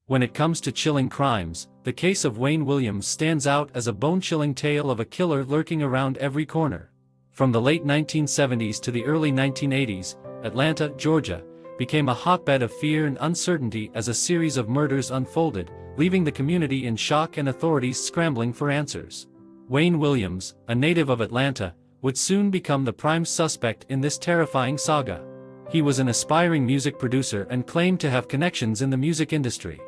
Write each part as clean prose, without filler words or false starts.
When it comes to chilling crimes, the case of Wayne Williams stands out as a bone-chilling tale of a killer lurking around every corner. From the late 1970s to the early 1980s, Atlanta, Georgia, became a hotbed of fear and uncertainty as a series of murders unfolded, leaving the community in shock and authorities scrambling for answers. Wayne Williams, a native of Atlanta, would soon become the prime suspect in this terrifying saga. He was an aspiring music producer and claimed to have connections in the music industry.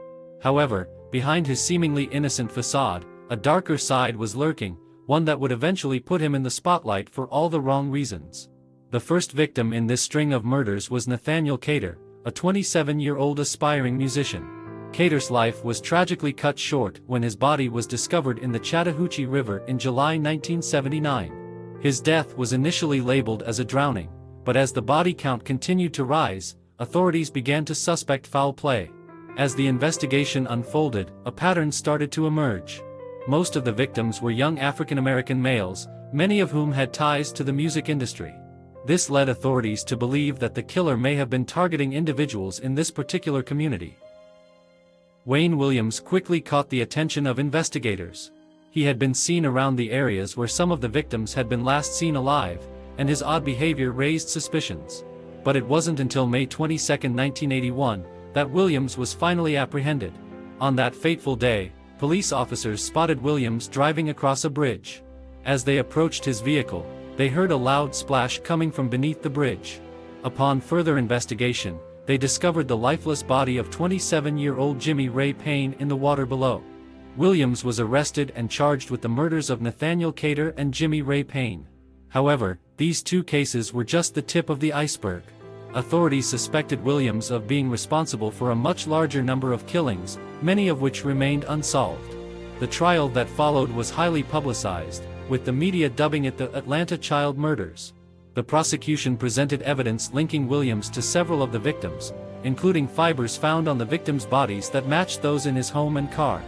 However, behind his seemingly innocent facade, a darker side was lurking, one that would eventually put him in the spotlight for all the wrong reasons. The first victim in this string of murders was Nathaniel Cater, a 27-year-old aspiring musician. Cater's life was tragically cut short when his body was discovered in the Chattahoochee River in July 1979. His death was initially labeled as a drowning, but as the body count continued to rise, authorities began to suspect foul play. As the investigation unfolded, a pattern started to emerge. Most of the victims were young African-American males, many of whom had ties to the music industry. This led authorities to believe that the killer may have been targeting individuals in this particular community. Wayne Williams quickly caught the attention of investigators. He had been seen around the areas where some of the victims had been last seen alive, and his odd behavior raised suspicions. But it wasn't until May 22, 1981, that Williams was finally apprehended. On that fateful day, police officers spotted Williams driving across a bridge. As they approached his vehicle, they heard a loud splash coming from beneath the bridge. Upon further investigation, they discovered the lifeless body of 27-year-old Jimmy Ray Payne in the water below. Williams was arrested and charged with the murders of Nathaniel Cater and Jimmy Ray Payne. However, these two cases were just the tip of the iceberg. Authorities suspected Williams of being responsible for a much larger number of killings, many of which remained unsolved. The trial that followed was highly publicized, with the media dubbing it the Atlanta child murders. The prosecution presented evidence linking Williams to several of the victims, including fibers found on the victims' bodies that matched those in his home and car.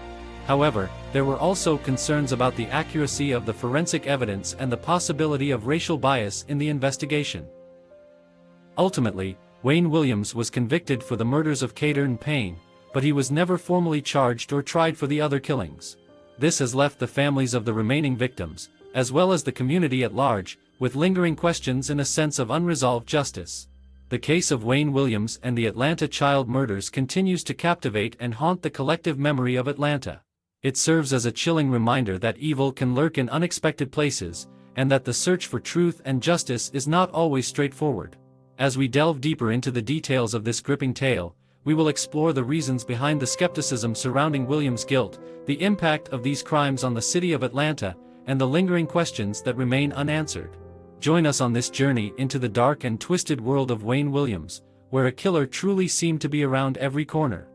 However, there were also concerns about the accuracy of the forensic evidence and the possibility of racial bias in the investigation. Ultimately, Wayne Williams was convicted for the murders of Cater and Payne, but he was never formally charged or tried for the other killings. This has left the families of the remaining victims, as well as the community at large, with lingering questions and a sense of unresolved justice. The case of Wayne Williams and the Atlanta child murders continues to captivate and haunt the collective memory of Atlanta. It serves as a chilling reminder that evil can lurk in unexpected places, and that the search for truth and justice is not always straightforward. As we delve deeper into the details of this gripping tale, we will explore the reasons behind the skepticism surrounding Williams' guilt, the impact of these crimes on the city of Atlanta, and the lingering questions that remain unanswered. Join us on this journey into the dark and twisted world of Wayne Williams, where a killer truly seemed to be around every corner.